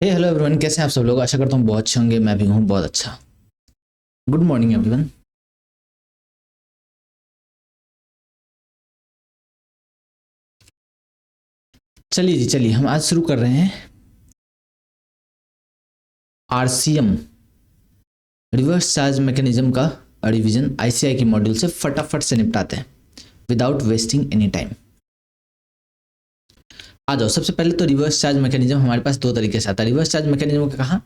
Hello everyone, कैसे हैं आप सब लोग। आशा करता हूँ बहुत अच्छे होंगे। मैं भी हूँ बहुत अच्छा। Good morning everyone. चलिए जी, चलिए हम आज शुरू कर रहे हैं आरसीएम रिवर्स चार्ज मैकेनिज्म का रिवीजन आईसीआई के मॉड्यूल से फटाफट से निपटाते हैं विदाउट वेस्टिंग एनी टाइम। आ जाओ। सबसे पहले तो रिवर्स चार्ज मैकेनिज्म हमारे पास दो तरीके से आता है। रिवर्स चार्ज मैकेनिज्म का कहाँ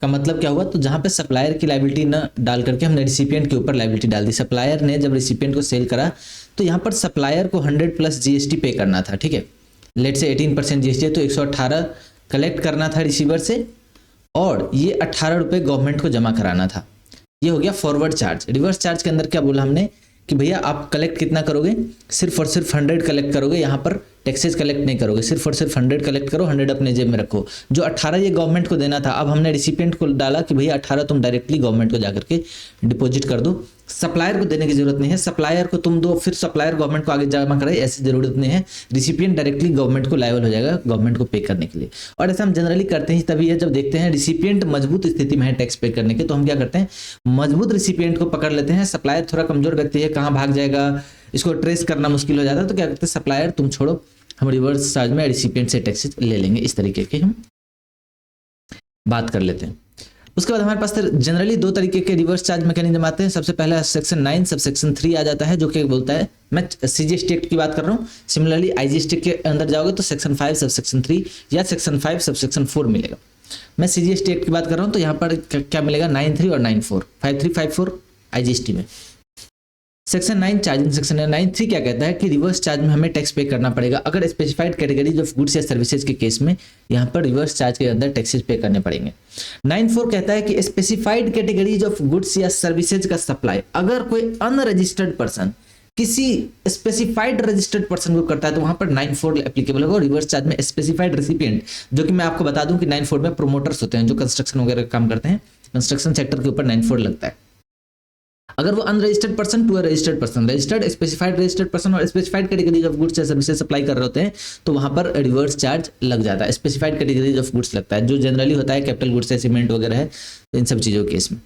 का मतलब क्या हुआ, तो जहाँ पे सप्लायर की लाइबिलिटी न डाल करके हमने रिसिपिएंट के ऊपर लाइबिलिटी डाल दी। सप्लायर ने जब रिसिपिएंट को सेल करा तो यहाँ पर सप्लायर को 100+ जीएसटी पे करना था। ठीक है, लेट से 18% जीएसटी है तो 118 कलेक्ट करना था रिसीवर से और ये 18 रुपये गवर्नमेंट को जमा कराना था। ये हो गया फॉरवर्ड चार्ज। रिवर्स चार्ज के अंदर क्या बोला हमने कि भैया आप कलेक्ट कितना करोगे, सिर्फ और सिर्फ 100 कलेक्ट करोगे, यहाँ पर टैक्सेस कलेक्ट नहीं करोगे, सिर्फ और सिर्फ 100 कलेक्ट करो, 100 अपने जेब में रखो। जो 18 ये गवर्नमेंट को देना था, अब हमने रिसिपिएंट को डाला कि भैया 18 तुम डायरेक्टली गवर्नमेंट को जाकर के डिपॉजिट कर दो। सप्लायर को देने की जरूरत नहीं है, सप्लायर को तुम दो फिर सप्लायर गवर्नमेंट को आगे जमा कराए, ऐसी जरूरत नहीं है। रिसिपिएंट डायरेक्टली गवर्नमेंट को लायबल हो जाएगा गवर्नमेंट को पे करने के लिए। और ऐसा हम जनरली करते हैं तभी है जब देखते हैं रिसिपिएंट मजबूत स्थिति में है टैक्स पे करने के, तो हम क्या करते हैं मजबूत रिसिपिएंट को पकड़ लेते हैं। सप्लायर थोड़ा कमजोर व्यक्ति है, कहाँ भाग जाएगा, इसको ट्रेस करना मुश्किल हो जाता है, तो क्या करते हैं सप्लायर तुम छोड़ो, हम रिवर्स चार्ज में रिसिपिएंट से टैक्सेस ले लेंगे। इस तरीके की हम बात कर लेते हैं। उसके बाद हमारे पास जनरली दो तरीके के रिवर्स चार्ज मैकेनिज्म आते हैं। सबसे पहला सेक्शन 9 सब सेक्शन 3 आ जाता है, जो कि बोलता है, मैं सीजीएसटी एक्ट की बात कर रहा हूँ। सिमिलरली आईजीएसटी के अंदर जाओगे तो सेक्शन 5 सब सेक्शन 3 या सेक्शन 5 सब सेक्शन 4 मिलेगा। मैं सीजीएसटी एक्ट की बात कर रहा हूँ तो यहाँ पर क्या मिलेगा 9(3) और 9(4), 5354 आईजीएसटी में। सेक्शन 9 चार्जिंग सेक्शन है। 9(3) क्या कहता है कि रिवर्स चार्ज में हमें टैक्स पे करना पड़ेगा अगर स्पेसिफाइड कैटेगरीज ऑफ गुड्स या सर्विसेज के केस में यहाँ पर रिवर्स चार्ज के अंदर टैक्सेस पे करने पड़ेंगे। 9(4) कहता है कि स्पेसिफाइड कैटेगरीज ऑफ गुड्स या सर्विसेज का सप्लाई अगर कोई अनरजिस्टर्ड पर्सन किसी स्पेसिफाइड रजिस्टर्ड पर्सन को करता है तो वहां पर 9(4) एप्लीकेबल होगा। रिवर्स चार्ज में स्पेसिफाइड रेसिपिएंट, जो कि मैं आपको बता दूं कि 9(4) में प्रोमोटर्स होते हैं जो कंस्ट्रक्शन वगैरह का काम करते हैं, कंस्ट्रक्शन सेक्टर के ऊपर 9(4) लगता है। अगर वो unregistered person to registered person, registered specified registered person और स्पेसिफाइड कैटेगरीज ऑफ गुड्स या सर्विसेज सप्लाई कर रहे होते हैं तो वहां पर रिवर्स चार्ज लग जाता है। स्पेसिफाइड कैटेगरीज ऑफ गुड्स लगता है, जो जनरली होता है कैपिटल गुड्स है, सीमेंट वगैरह है, तो इन सब चीजों के केस में।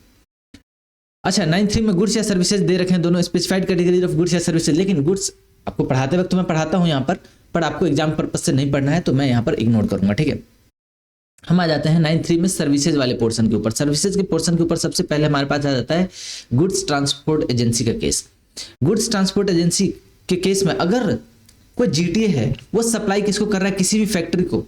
अच्छा, 9(3) में गुड्स या सर्विसेज दे रखे हैं दोनों स्पेसिफाइड कैटेगरीज ऑफ गुड्स या सर्विसेज, लेकिन गुड्स आपको पढ़ाते वक्त मैं पढ़ाता हूँ यहाँ पर आपको एग्जाम पर्पज से नहीं पढ़ना है तो मैं यहाँ पर इग्नोर करूंगा। ठीक है, हम आ जाते हैं 9(3) में सर्विसेज वाले पोर्शन के ऊपर। सर्विसेज के पोर्शन के ऊपर सबसे पहले हमारे पास आ जाता है गुड्स ट्रांसपोर्ट एजेंसी का केस। गुड्स ट्रांसपोर्ट एजेंसी के केस में अगर कोई जीटीए है वो सप्लाई किसको कर रहा है, किसी भी फैक्ट्री को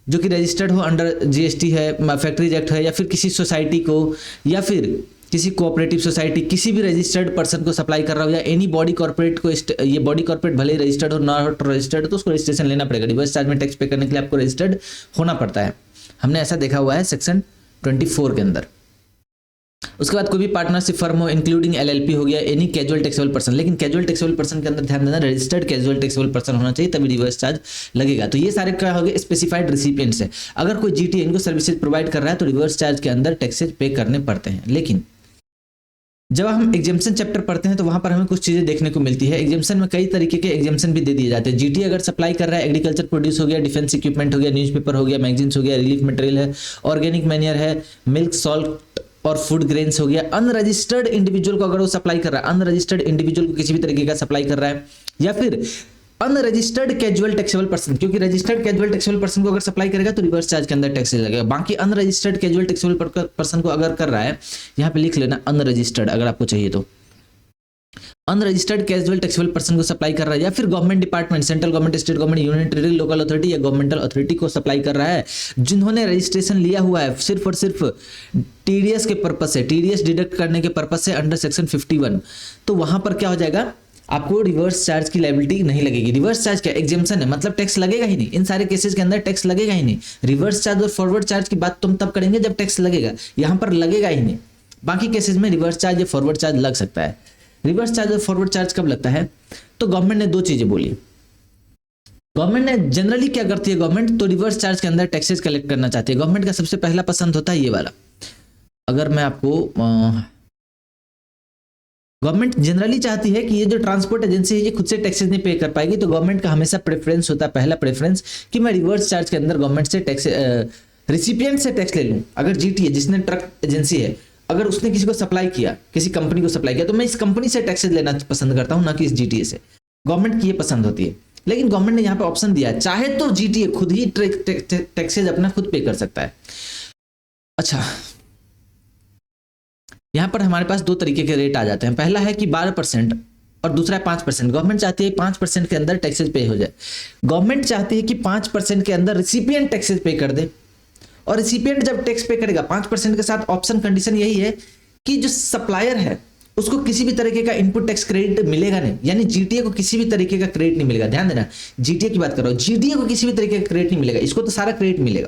जो कि रजिस्टर्ड हो अंडर जीएसटी है, फैक्ट्रीज एक्ट है, या फिर किसी सोसाइटी को या फिर किसी कोऑपरेटिव सोसाइटी, किसी भी रजिस्टर्ड पर्सन को सप्लाई कर रहा हो, या एनी बॉडी कॉर्पोरेट को, ये बॉडी कॉर्पोरेट भले ही रजिस्टर्ड हो नॉट रजिस्टर्ड तो उसको रजिस्ट्रेशन लेना पड़ेगा। रिवर्स चार्ज में टैक्स पे करने के लिए आपको रजिस्टर्ड होना पड़ता है। हमने ऐसा देखा हुआ है सेक्शन 24 के अंदर। उसके बाद कोई भी पार्टनरशिप फर्म हो इंक्लूडिंग एलएलपी हो गया, एनी कैजुअल टैक्सेबल पर्सन, लेकिन कैजुअल टैक्सेबल पर्सन के अंदर ध्यान देना रजिस्टर्ड कैजुअल टैक्सेबल पर्सन होना चाहिए तभी रिवर्स चार्ज लगेगा। तो ये सारे क्या हो गए स्पेसिफाइड रिसिपिएंट्स है। अगर कोई जीटी इनको सर्विसेज प्रोवाइड कर रहा है तो रिवर्स चार्ज के अंदर टैक्सेज पे करने पड़ते हैं। लेकिन जब हम एग्जाम्पशन चैप्टर पढ़ते हैं तो वहां पर हमें कुछ चीजें देखने को मिलती है। एग्जाम्पशन में कई तरीके के एग्जाम्पशन भी दे दिए जाते हैं। जीटी अगर सप्लाई कर रहा है एग्रीकल्चर प्रोड्यूस हो गया, डिफेंस इक्विपमेंट हो गया, न्यूज़पेपर हो गया, मैगजीन्स हो गया, रिलीफ मटेरियल है, ऑर्गेनिक मैन्योर है, मिल्क सॉल्ट और फूड ग्रेन्स हो गया। अनरजिस्टर्ड इंडिविजुअल को अगर वो सप्लाई कर रहा है, अनरजिस्टर्ड इंडिविजुअल को किसी भी तरीके का सप्लाई कर रहा है, या फिर अनरजिस्टर्ड कैजुअल टैक्सेबल पर्सन, क्योंकि रजिस्टर्ड कैजुअल टैक्सेबल पर्सन को अगर सप्लाई करेगा तो रिवर्स चार्ज के अंदर टैक्स लगेगा। बाकी अनरजिस्टर्ड कैजुअल टैक्सेबल पर्सन को अगर कर रहा है, यहाँ पे लिख लेना अनरजिस्टर्ड अगर आपको चाहिए तो, अनरजिस्टर्ड कैजुअल टैक्सेबल पर्सन को सप्लाई कर रहा है, या फिर government department, central government, state government, union territory, local authority या गवर्नमेंटल अथॉरिटी को सप्लाई कर रहा है, जिन्होंने रजिस्ट्रेशन लिया हुआ है सिर्फ और सिर्फ टीडीएस के पर्पस से, टीडीएस डिडक्ट करने के पर्पस से अंडर सेक्शन 51, तो वहां पर क्या हो जाएगा आपको रिवर्स चार्ज की लायबिलिटी नहीं लगेगी। रिवर्स चार्ज क्या एग्जेम्पशन है, मतलब टैक्स लगेगा ही नहीं। इन सारे केसेस के अंदर टैक्स लगेगा ही नहीं। रिवर्स चार्ज और फॉरवर्ड चार्ज की बात तुम तब करेंगे जब टैक्स लगेगा, यहाँ पर लगेगा ही नहीं। बाकी केसेस में रिवर्स चार्ज या फॉरवर्ड चार्ज लग सकता है। रिवर्स चार्ज और फॉरवर्ड चार्ज कब लगता है, तो गवर्नमेंट ने दो चीजें बोली। गवर्नमेंट ने जनरली क्या करती है, गवर्नमेंट तो रिवर्स चार्ज के अंदर टैक्सेस कलेक्ट करना चाहती है। गवर्नमेंट का सबसे पहला पसंद होता है ये वाला। अगर मैं आपको गवर्नमेंट जनरली चाहती है कि ये जो ट्रांसपोर्ट एजेंसी है ये खुद से टैक्सेस नहीं पे कर पाएगी, तो गवर्नमेंट का हमेशा प्रेफरेंस होता है, पहला प्रेफरेंस कि मैं रिवर्स चार्ज के अंदर गवर्नमेंट से टैक्स रिसिपिएंट से टैक्स ले लूं, अगर जीटीए जिसने ट्रक एजेंसी है, अगर उसने किसी को सप्लाई किया, किसी कंपनी को सप्लाई किया, तो मैं इस कंपनी से टैक्सेस लेना पसंद करता हूं, ना कि इस जीटीए से। गवर्नमेंट की ये पसंद होती है, लेकिन गवर्नमेंट ने यहाँ पे ऑप्शन दिया है, चाहे तो जीटीए खुद ही टैक्सेज अपना खुद पे कर सकता है। अच्छा, यहाँ पर हमारे पास दो तरीके के रेट आ जाते हैं। पहला है कि 12% और दूसरा है 5%। गवर्नमेंट चाहती है 5% के अंदर टैक्सेस पे हो जाए। गवर्नमेंट चाहती है कि 5% के अंदर रिसिपिएंट टैक्सेस पे कर दे, और रिसिपिएंट जब टैक्स पे करेगा 5% के साथ ऑप्शन कंडीशन यही है कि जो सप्लायर है उसको किसी भी तरीके का इनपुट टैक्स क्रेडिट मिलेगा नहीं, यानी जीटीए को किसी भी तरीके का क्रेडिट नहीं मिलेगा। ध्यान देना, जीटीए की बात कर रहा हूं, जीटीए को किसी भी तरीके का क्रेडिट नहीं मिलेगा, इसको तो सारा क्रेडिट मिलेगा।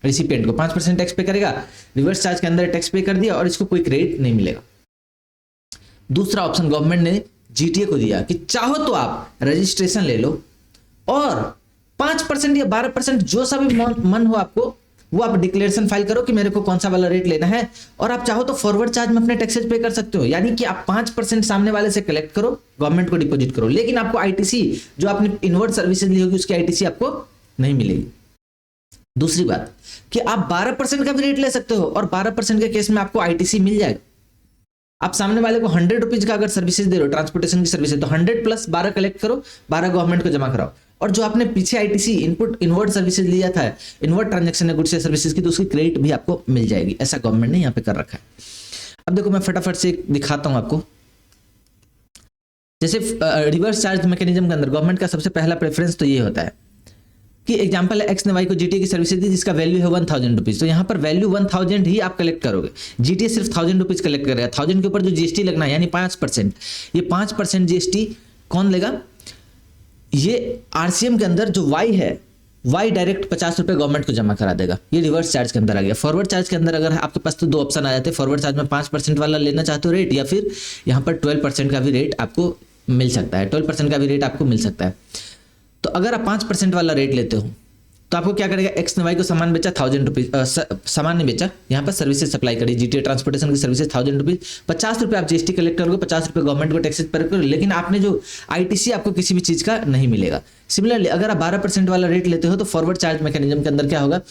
रिसिपिएंट को 5% टैक्स पे करेगा, रिवर्स चार्ज के अंदर टैक्स पे कर दिया और इसको कोई क्रेडिट नहीं मिलेगा। दूसरा ऑप्शन गवर्नमेंट ने जीटीए को दिया कि चाहो तो आप रजिस्ट्रेशन ले लो और 5% या 12% जो सा भी मन हो आपको, वो आप डिक्लेरेशन फाइल करो कि मेरे को कौन सा वाला रेट लेना है, और आप चाहो तो फॉरवर्ड चार्ज में अपने टैक्सेस पे कर सकते हो, यानी कि आप 5% सामने वाले से कलेक्ट करो, गवर्नमेंट को डिपॉजिट करो, लेकिन आपको आईटीसी जो आपने इनवर्ट सर्विसेज ली होगी उसकी आईटीसी आपको नहीं मिलेगी। दूसरी बात कि आप 12% का भी रेट ले सकते हो और 12% के केस में आपको आईटीसी मिल जाएगा। आप सामने वाले को 100 रुपीज का अगर सर्विसेज दे रहे हो, ट्रांसपोर्टेशन की सर्विसेज, तो 100 प्लस 12 कलेक्ट करो, 12 गवर्नमेंट को जमा कराओ, और जो आपने पीछे आईटीसी इनवर्ट सर्विसेज लिया था, इनवर्ट ट्रांजैक्शन है गुड्स या सर्विसेज की, तो उसकी क्रेडिट भी आपको मिल जाएगी। ऐसा गवर्नमेंट ने यहाँ पे कर रखा है। अब देखो मैं फटाफट से दिखाता हूं आपको। जैसे रिवर्स चार्ज मैकेनिज्म के अंदर गवर्नमेंट का सबसे पहला प्रेफरेंस तो ये होता है कि एग्जांपल है एक्स ने वाई को जीटीए की सर्विसेज दी जिसका वैल्यू है 1000 रुपीज, तो यहाँ पर वैल्यू 1000 ही आप कलेक्ट करोगे। जीटीए सिर्फ 1000 रुपीज कलेक्ट करेगा, 1000 के ऊपर जो जीएसटी लगना है यानी 5%, ये 5% जीएसटी कौन लेगा? ये आरसीएम के अंदर जो वाई है, वाई डायरेक्ट 50 रुपए गवर्नमेंट को जमा करा देगा। ये रिवर्स चार्ज के अंदर आ गया। फॉरवर्ड चार्ज के अंदर अगर आपके पास तो दो ऑप्शन आ जाते हैं, फॉरवर्ड चार्ज में 5% वाला लेना चाहते हो रेट, या फिर यहाँ पर 12% का भी रेट आपको मिल सकता है, 12% का भी रेट आपको मिल सकता है। तो अगर आप 5% वाला रेट लेते हो तो आपको क्या करेगा, एक्स ने वाई को सामान बेचा 1000 रुपीज, सामान नहीं बेचा, यहाँ पर सर्विसेज सप्लाई करी, जीटीए ट्रांसपोर्टेशन की सर्विसेज 1000 रुपीज, 50 रुपये आप जीएसटी कलेक्ट करोगे, 50 रुपये गवर्नमेंट को टैक्सेस पर करोगे, लेकिन आपने जो आईटीसी आपको किसी भी चीज का नहीं मिलेगा। सिमिलरली अगर आप 12% वाला रेट लेते हो तो फॉरवर्ड चार्ज मैकेनिज्म के अंदर क्या होगा,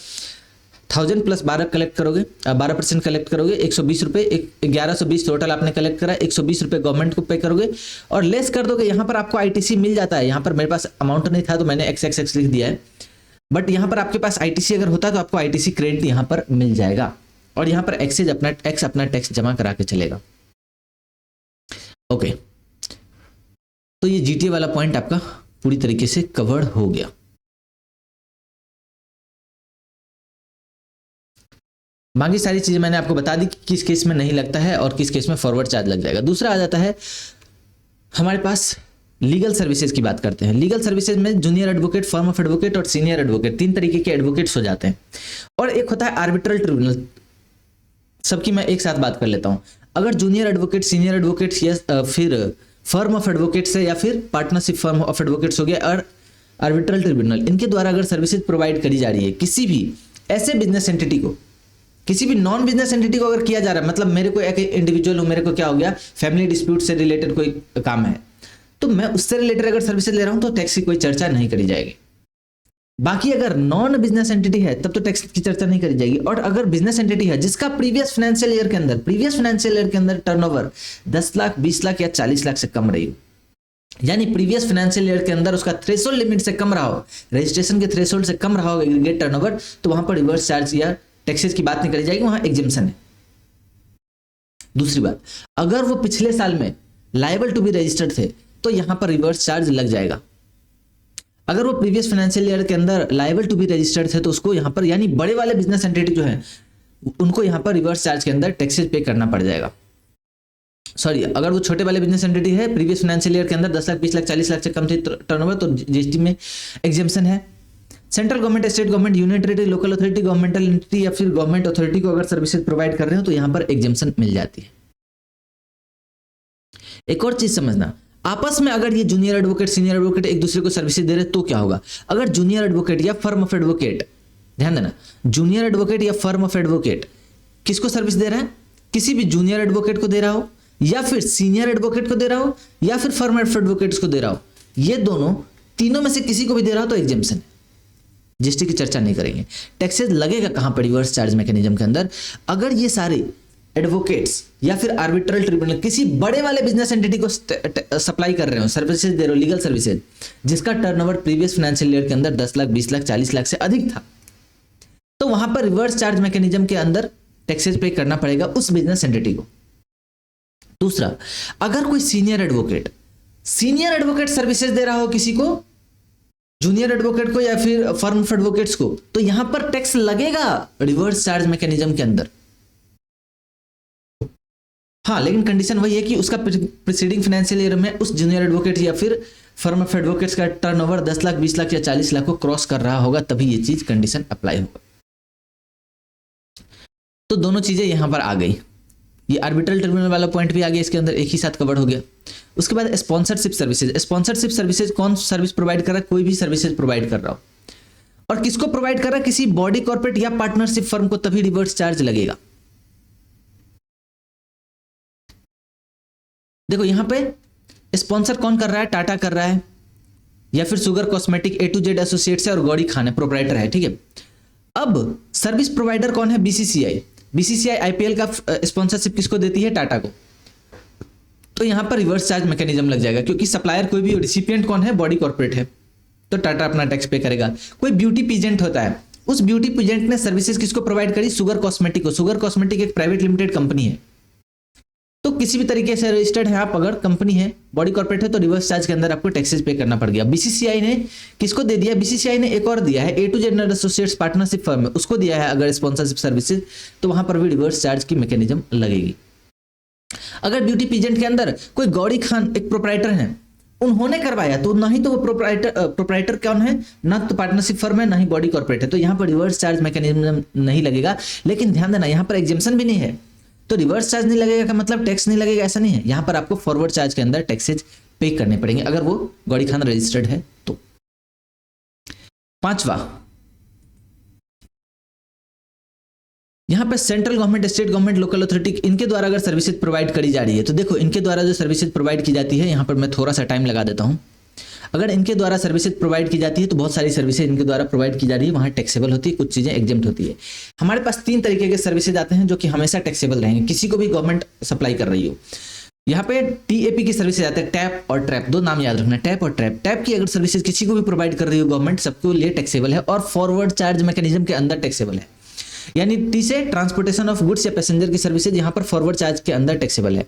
1000 प्लस 12 कलेक्ट करोगे, 12% कलेक्ट करोगे, 120 रुपये, 1120 टोटल आपने कलेक्ट करा, 120 रुपये गवर्नमेंट को पे करोगे और लेस कर दोगे। यहाँ पर आपको आईटीसी मिल जाता है। यहाँ पर मेरे पास अमाउंट नहीं था तो मैंने XXX लिख दिया है, बट यहाँ पर आपके पास आईटीसी अगर होता तो आपको आईटीसी क्रेडिट यहाँ पर मिल जाएगा और यहाँ पर एक्सेज अपना टैक्स जमा करा के चलेगा। ओके, तो ये जीटीए वाला पॉइंट आपका पूरी तरीके से कवर्ड हो गया। बाकी सारी चीजें मैंने आपको बता दी कि किस केस में नहीं लगता है और किस केस में फॉरवर्ड चार्ज लग जाएगा। दूसरा आ जाता है हमारे पास लीगल सर्विसेज की बात करते हैं। लीगल सर्विसेज में junior advocate, firm of advocate और सीनियर एडवोकेट, 3 तरीके के एडवोकेट्स हो जाते हैं और एक होता है आर्बिट्रल ट्रिब्यूनल। सबकी मैं एक साथ बात कर लेता हूं। अगर जूनियर एडवोकेट, सीनियर एडवोकेट्स या फिर फर्म ऑफ एडवोकेट्स है या फिर पार्टनरशिप फर्म ऑफ एडवोकेट्स हो गया और आर्बिट्रल ट्रिब्यूनल, इनके द्वारा अगर सर्विसेज प्रोवाइड करी जा रही है किसी भी ऐसे बिजनेस एंटिटी को, किसी भी नॉन बिजनेस एंटिटी को अगर किया जा रहा है, मतलब मेरे को एक इंडिविजुअल हूं, मेरे को क्या हो गया, फैमिली डिस्प्यूट से रिलेटेड कोई काम है, तो मैं उससे रिलेटेड अगर सर्विसेज ले रहा हूं तो टैक्स की कोई चर्चा नहीं करी जाएगी। बाकी अगर नॉन बिजनेस एंटिटी है तब तो टैक्स की चर्चा नहीं करी जाएगी। और अगर बिजनेस एंटिटी है जिसका प्रीवियस फाइनेंशियल ईयर के अंदर टर्नओवर 10 लाख, 20 लाख या 40 लाख से कम रही हो, यानी प्रीवियस फाइनेंशियल ईयर के अंदर उसका थ्रेशोल्ड लिमिट से कम रहा हो, रजिस्ट्रेशन के थ्रेशोल्ड से कम रहा हो एग्रीगेट टर्नओवर, तो वहां पर रिवर्स चार्ज या टैक्सेस की बात नहीं करी जाएगी, वहां एग्जेम्पशन है। दूसरी बात, अगर वो पिछले साल में लायबल टू बी रजिस्टर्ड थे तो यहां पर रिवर्स चार्ज लग जाएगा। अगर वो प्रीवियस फाइनेंशियल ईयर के अंदर लायबल टू बी रजिस्टर्ड थे तो उसको यहां पर, यानी बड़े वाले बिजनेस एंटिटी जो है उनको यहां पर रिवर्स चार्ज के अंदर टैक्सेस पे करना पड़ जाएगा। सॉरी, अगर वो छोटे वाले बिजनेस एंटिटी है प्रीवियस फाइनेंशियल ईयर के अंदर 10 लाख, 20 लाख, 40 लाख से कम थी टर्नओवर, तो जीएसटी में एग्जेम्पशन है। Central government, state government, union territory, local authority, governmental entity या फिर गवर्नमेंट अथॉरिटी को अगर सर्विसेज प्रोवाइड कर रहे हो तो यहां पर एग्जेम्पशन मिल जाती है। एक और चीज समझना, आपस में अगर ये जूनियर एडवोकेट, सीनियर एडवोकेट एक दूसरे को सर्विसेज दे रहे तो क्या होगा। अगर जूनियर एडवोकेट या फर्म ऑफ एडवोकेट, ध्यान देना, जूनियर एडवोकेट या फर्म ऑफ एडवोकेट किसको सर्विस दे रहा है, किसी भी जूनियर एडवोकेट को दे रहा हो या फिर सीनियर एडवोकेट को दे रहा हो या फिर फर्म ऑफ एडवोकेट्स को दे रहा हो, ये दोनों तीनों में से किसी को भी दे रहा हो तो एग्जेम्पशन है। जीएसटी की चर्चा नहीं करेंगे। टैक्सेस लगेगा कहाँ पर रिवर्स चार्ज मैकेनिज्म के अंदर, अगर ये सारे एडवोकेट्स या फिर आर्बिट्रल ट्रिब्यूनल किसी बड़े वाले बिजनेस एंटिटी को सप्लाई कर रहे हो, सर्विसेज दे रहे हो, लीगल सर्विसेज, जिसका टर्नओवर प्रीवियस फाइनेंशियल ईयर के अंदर 10 लाख, 20 लाख, 40 लाख से अधिक था, तो वहां पर रिवर्स चार्ज मैकेनिज्म के अंदर टैक्सेस पे करना पड़ेगा उस बिजनेस एंटिटी को। दूसरा, अगर कोई सीनियर एडवोकेट सर्विसेज दे रहा हो किसी को, जूनियर एडवोकेट को या फिर फर्म ऑफ एडवोकेट्स को, तो यहां पर टैक्स लगेगा रिवर्स चार्ज मैकेनिज्म के अंदर। हाँ, लेकिन कंडीशन वही है कि उसका प्रीसीडिंग फाइनेंशियल ईयर में उस जूनियर एडवोकेट या फिर फर्म ऑफ एडवोकेट्स का टर्नओवर 10 लाख, 20 लाख या 40 लाख को क्रॉस कर रहा होगा, तभी ये चीज कंडीशन अप्लाई होगा। तो दोनों चीजें यहां पर आ गई, ये आर्बिट्रल ट्रिब्यूनल वाला पॉइंट भी आ गया, इसके अंदर एक ही साथ कवर हो गया। उसके बाद स्पॉन्सरशिप सर्विसेज कौन सर्विस प्रोवाइड कर रहा है? कोई भी सर्विसेज प्रोवाइड कर रहा हो, और किसको प्रोवाइड कर रहा है? किसी बॉडी, कॉर्पोरेट या पार्टनरशिप फर्म को, तभी रिवर्स चार्ज लगेगा। देखो यहां पे स्पॉन्सर कौन कर रहा है? टाटा कर रहा है, या फिर sugar cosmetic, A to Z associates है और गौड़ी खान है, प्रोप्राइटर है, ठीक है। अब सर्विस प्रोवाइडर कौन है? बीसीसीआई आईपीएल का स्पॉन्सरशिप किसको देती है? टाटा को। तो यहां पर रिवर्स चार्ज मैकेनिज्म लग जाएगा, क्योंकि सप्लायर कोई भी, रिसिपिएंट कौन है? बॉडी कॉर्पोरेट है, तो टाटा अपना टैक्स पे करेगा। कोई ब्यूटी पीजेंट होता है, उस ब्यूटी पीजेंट ने सर्विसेज किसको प्रोवाइड करी? शुगर कॉस्मेटिक को। शुगर कॉस्मेटिक एक प्राइवेट लिमिटेड कंपनी है, तो किसी भी तरीके से रजिस्टर्ड है आप, अगर कंपनी है, बॉडी कॉर्पोरेट है, तो रिवर्स चार्ज के अंदर आपको टैक्सेस पे करना पड़ गया। बीसीसीआई ने किसको दे दिया? बीसीसीआई ने एक और दिया है, A to Z associates partnership firm है, उसको दिया है अगर स्पॉन्सरशिप सर्विसेज, तो वहां पर भी रिवर्स चार्ज की मैकेनिज्म लगेगी। अगर ब्यूटी पीजेंट के अंदर कोई गौड़ी खान एक प्रोप्राइटर है, उन्होंने करवाया, तो ना ही तो वो प्रोप्राइटर कौन है? ना तो पार्टनरशिप फर्म है, ना ही बॉडी कॉर्पोरेट है, तो यहां पर रिवर्स चार्ज मैकेनिज्म नहीं लगेगा। लेकिन ध्यान देना, यहां पर एग्जेम्पशन भी नहीं है, तो रिवर्स चार्ज नहीं लगेगा का मतलब टैक्स नहीं लगेगा ऐसा नहीं है। यहां पर आपको फॉरवर्ड चार्ज के अंदर टैक्सेज पे करने पड़ेंगे, अगर वो गौड़ी खान रजिस्टर्ड है तो। पांचवा, यहां पर central government, state government, local authority, इनके द्वारा अगर सर्विसेज प्रोवाइड करी जा रही है, तो देखो इनके द्वारा जो सर्विसेज प्रोवाइड की जाती है, यहां पर मैं थोड़ा सा टाइम लगा देता हूं। अगर इनके द्वारा सर्विसेज प्रोवाइड की जाती है, तो बहुत सारी सर्विसेज इनके द्वारा प्रोवाइड की जा रही है, वहां टैक्सेबल होती है, कुछ चीजें एग्जेम्प्ट होती है। हमारे पास 3 तरीके के सर्विसेज आते हैं जो कि हमेशा टैक्सेबल रहेंगे, किसी को भी गवर्नमेंट सप्लाई कर रही हो। यहाँ पे TAP की सर्विसेज आते हैं, टैप और ट्रैप, 2 नाम याद रखना, टैप और ट्रैप। टैप की अगर सर्विसेज किसी को भी प्रोवाइड कर रही हो गवर्नमेंट, सबको लिए टैक्सेबल है और फॉरवर्ड चार्ज मैकेनिज्म के अंदर टैक्सेबल है। यानी T से ट्रांसपोर्टेशन ऑफ गुड्स या पैसेंजर की सर्विसेज यहाँ पर फॉरवर्ड चार्ज के अंदर टैक्सेबल है।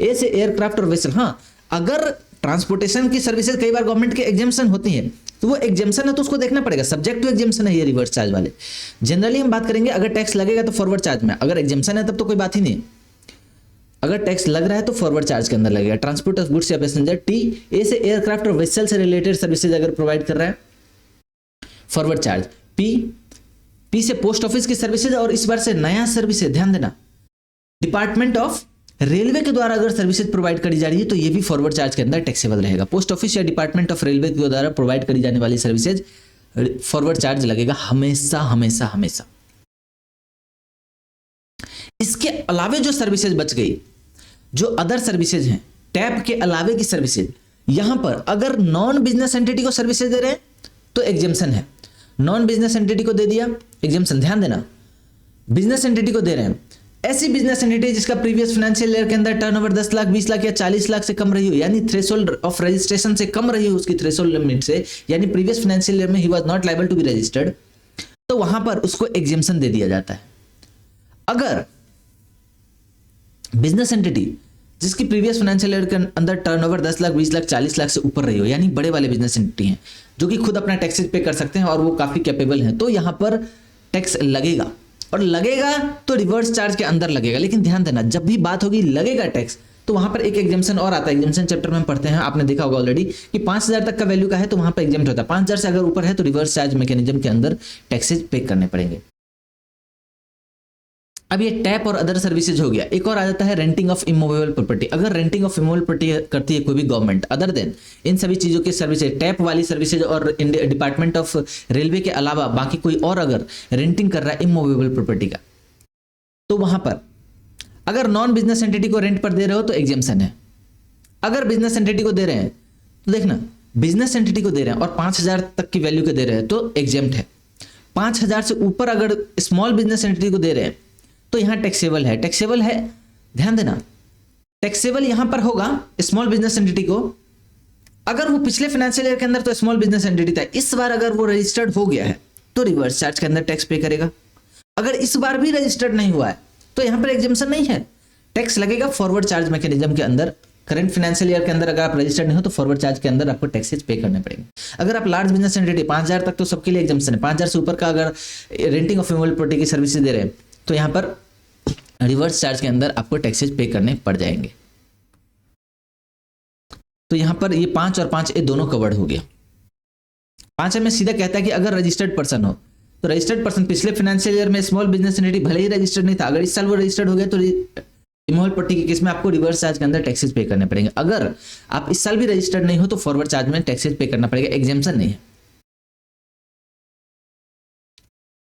A से एयरक्राफ्ट और वेसल, हाँ अगर ट्रांसपोर्टेशन की सर्विसेज कई बार गवर्नमेंट के एग्जेम्पशन होती है, तो वो एग्जेम्पशन है तो उसको देखना पड़ेगा, सब्जेक्ट टू एग्जेम्पशन है ये रिवर्स चार्ज वाले। जनरली हम बात करेंगे अगर टैक्स लगेगा तो फॉरवर्ड चार्ज में, अगर एग्जेम्पशन है तब तो कोई बात ही नहीं। अगर टैक्स लग रहा है तो फॉरवर्ड चार्ज के अंदर लगेगा। ट्रांसपोर्ट ऑफ गुड्स या पैसेंजर, A से एयरक्राफ्ट और वेसल से रिलेटेड सर्विसेज अगर प्रोवाइड कर रहा है, फॉरवर्ड चार्ज। P से पोस्ट ऑफिस की सर्विसेज, और इस बार से नया सर्विसेज, ध्यान देना, डिपार्टमेंट ऑफ रेलवे के द्वारा अगर सर्विसेज प्रोवाइड करी जा रही है, तो ये भी फॉरवर्ड चार्ज के अंदर टैक्सेबल रहेगा। पोस्ट ऑफिस या डिपार्टमेंट ऑफ रेलवे के द्वारा प्रोवाइड करी जाने वाली सर्विसेज फॉरवर्ड चार्ज लगेगा हमेशा हमेशा हमेशा। इसके अलावे जो सर्विसेज बच गई, जो अदर सर्विसेज हैं, टैप के अलावे की सर्विसेज, यहां पर अगर नॉन बिजनेस एंटिटी को सर्विसेज दे रहे हैं तो एग्जेम्पशन है। नॉन बिजनेस एंटिटी को दे दिया, एग्जेम्पशन। ध्यान देना, बिजनेस एंटिटी को दे रहे हैं, ऐसी बिजनेस एंटिटी जिसका प्रीवियस फाइनेंशियल ईयर के अंदर टर्नओवर 10 लाख, 20 लाख या 40 लाख से कम रही हो, यानी थ्रेशोल्ड ऑफ रजिस्ट्रेशन से कम रही हो उसकी थ्रेशोल्ड लिमिट से, यानी प्रीवियस फाइनेंशियल ईयर में ही was not liable to be registered, तो वहां पर उसको एग्जेम्पशन दे दिया जाता है। अगर बिजनेस एंटिटी जिसकी प्रीवियस फाइनेंशियल ईयर के अंदर टर्नओवर 10 लाख, 20 लाख, 40 लाख से ऊपर रही हो, यानी बड़े वाले बिजनेस एंटिटी हैं जो कि खुद अपना टैक्सेस पे कर सकते हैं और वो काफी कैपेबल हैं, तो यहां पर टैक्स लगेगा, और लगेगा तो रिवर्स चार्ज के अंदर लगेगा। लेकिन ध्यान देना, जब भी बात होगी लगेगा टैक्स, तो वहां पर एक एग्जेम्पशन और आता है। एग्जेम्पशन चैप्टर में हम पढ़ते हैं, आपने देखा होगा ऑलरेडी कि 5000 तक का वैल्यू का है तो वहां पर एग्जेम्प्ट होता है। 5000 से अगर ऊपर है तो रिवर्स चार्ज मैकेनिज्म के अंदर टैक्सेज पे करने पड़ेंगे। अब ये टैप और अदर सर्विसेज हो गया। एक और आ जाता है रेंटिंग ऑफ इमूवेबल प्रॉपर्टी। अगर रेंटिंग ऑफ इमूवेबल प्रॉपर्टी करती है कोई भी गवर्नमेंट, अदर देन इन सभी चीजों की सर्विसेज, टैप वाली सर्विसेज और डिपार्टमेंट ऑफ रेलवे के अलावा बाकी कोई और अगर रेंटिंग कर रहा है इमूवेबल प्रॉपर्टी का, तो वहां पर अगर नॉन बिजनेस एंटिटी को रेंट पर दे रहे हो तो एग्जेम्पशन है। अगर बिजनेस एंटिटी को दे रहे हैं तो देखना, बिजनेस एंटिटी को दे रहे हैं और 5000 तक की वैल्यू के दे रहे हैं तो एग्जेम्प्ट है। 5,000 से ऊपर अगर स्मॉल बिजनेस एंटिटी को दे रहे हैं तो यहाँ टैक्सेबल है, टैक्सेबल है, ध्यान देना, टैक्सेबल यहां पर होगा स्मॉल बिजनेस एंटिटी को अगर वो पिछले फाइनेंशियल ईयर के अंदर तो स्मॉल बिजनेस एंटिटी था, इस बार अगर वो रजिस्टर्ड हो गया है तो रिवर्स चार्ज के अंदर टैक्स पे करेगा। अगर इस बार भी रजिस्टर्ड नहीं हुआ है तो यहां पर एग्जेम्पशन नहीं है, टैक्स लगेगा फॉरवर्ड चार्ज मैकेनिज्म के अंदर। करंट फाइनेंशियल ईयर के अंदर अगर आप रजिस्टर्ड नहीं हो तो फॉरवर्ड चार्ज के अंदर आपको टैक्सेस पे करने पड़ेंगे। अगर आप लार्ज बिजनेस एंटिटी 5,000 तक तो सबके लिए एग्जेम्पशन है, 5,000 से ऊपर का अगर रेंटिंग ऑफ मूवेबल प्रॉपर्टी की सर्विसेज दे रहे हैं तो यहाँ पर रिवर्स चार्ज के अंदर आपको टैक्सेस पे करने पड़ जाएंगे। तो यहां पर ये 5 और 5 ये दोनों कवर्ड हो गया। 5 में सीधा कहता है कि अगर रजिस्टर्ड पर्सन हो तो रजिस्टर्ड पर्सन पिछले फाइनेंशियल ईयर में स्मॉल बिजनेस एंटिटी भले ही रजिस्टर्ड नहीं था, अगर इस साल वो रजिस्टर्ड हो गया तो इमोबल प्रॉपर्टी के केस में आपको रिवर्स चार्ज के अंदर टैक्सेस पे करने पड़ेंगे। अगर आप इस साल भी रजिस्टर्ड नहीं हो तो फॉरवर्ड चार्ज में टैक्सेस पे करना पड़ेगा, एग्जेम्पशन नहीं है।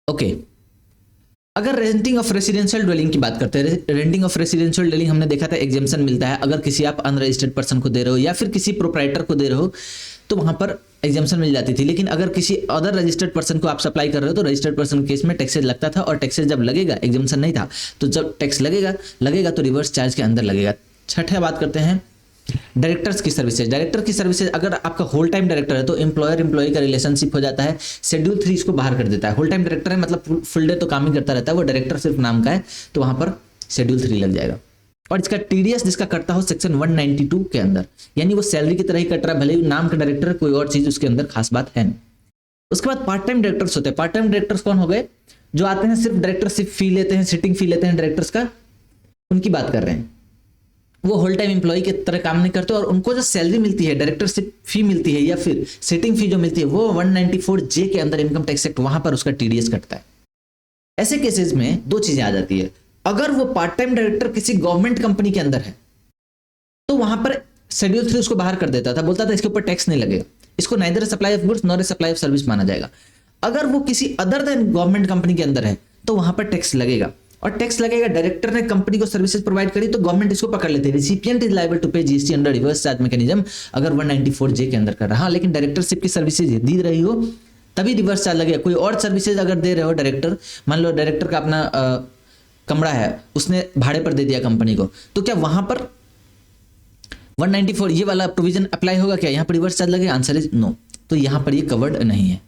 ओके, अगर रेंटिंग ऑफ रेसिडेंशियल ड्वेलिंग की बात करते हैं, रेंटिंग ऑफ रेसिडेंशियल ड्वेलिंग हमने देखा था एग्जेम्पशन मिलता है अगर किसी आप अनरजिस्टर्ड पर्सन को दे रहे हो या फिर किसी प्रोप्राइटर को दे रहे हो तो वहां पर एग्जेम्पशन मिल जाती थी। लेकिन अगर किसी अदर रजिस्टर्ड पर्सन को आप सप्लाई कर रहे हो तो रजिस्टर्ड पर्सन केस में टैक्सेस लगता था और टैक्सेस जब लगेगा, एग्जेम्पशन नहीं था, तो जब टैक्स लगेगा तो रिवर्स चार्ज के अंदर लगेगा। छठा बात करते हैं डायरेक्टर्स की सर्विसेज। डायरेक्टर की सर्विसेज अगर आपका होल टाइम डायरेक्टर है तो एम्प्लॉयर एम्प्लॉय का रिलेशनशिप हो जाता है, शेड्यूल 3 इसको बाहर कर देता है। होल टाइम डायरेक्टर है मतलब फुल डे तो काम ही करता रहता है, वो डायरेक्टर सिर्फ नाम का है तो वहां पर शेड्यूल 3 लग जाएगा। और इसका टीडीएस जिसका कटता हो सेक्शन 192 के अंदर, यानी वो सैलरी की तरह ही कट रहा है, भले ही नाम का डायरेक्टर कोई और चीज उसके अंदर खास बात है नहीं। उसके बाद पार्ट टाइम डायरेक्टर्स होते हैं। पार्ट टाइम डायरेक्टर्स कौन हो गए? जो आते हैं सिर्फ डायरेक्टरशिप फी लेते हैं, सिटिंग फी लेते हैं डायरेक्टर्स का, उनकी बात कर रहे हैं। वो होल टाइम एम्प्लॉय की तरह काम नहीं करते और उनको जो सैलरी मिलती है, डायरेक्टरशिप फी मिलती है या फिर सिटिंग फी जो मिलती है, वो 194J के अंदर इनकम टैक्स एक्ट, वहां पर उसका टीडीएस कटता है। ऐसे केसेस में दो चीजें आ जाती है। अगर वो पार्ट टाइम डायरेक्टर किसी गवर्नमेंट कंपनी के अंदर है तो वहां पर शेड्यूल 3 उसको बाहर कर देता था, बोलता था इसके ऊपर टैक्स नहीं लगेगा, इसको neither supply of goods nor supply of service माना जाएगा। अगर वो किसी अदर देन गवर्नमेंट कंपनी के अंदर है तो वहां पर टैक्स लगेगा, और टैक्स लगेगा। डायरेक्टर ने कंपनी को सर्विसेज प्रोवाइड करी तो गवर्नमेंट इसको पकड़ लेती है। रिसिपिएंट इज लायबल टू पे GST under reverse charge mechanism अगर 194J के अंदर कर रहा। लेकिन डायरेक्टरशिप की सर्विसेज दी रही हो तभी रिवर्स चार्ज लगेगा। कोई और सर्विसेज अगर दे रहे हो डायरेक्टर, मान लो डायरेक्टर का अपना कमरा है, उसने भाड़े पर दे दिया कंपनी को, तो क्या वहां पर 194 ये वाला प्रोविजन अप्लाई होगा? क्या यहाँ पर रिवर्स चार्ज लगेगा? Answer is no. तो यहाँ पर ये कवर्ड नहीं है।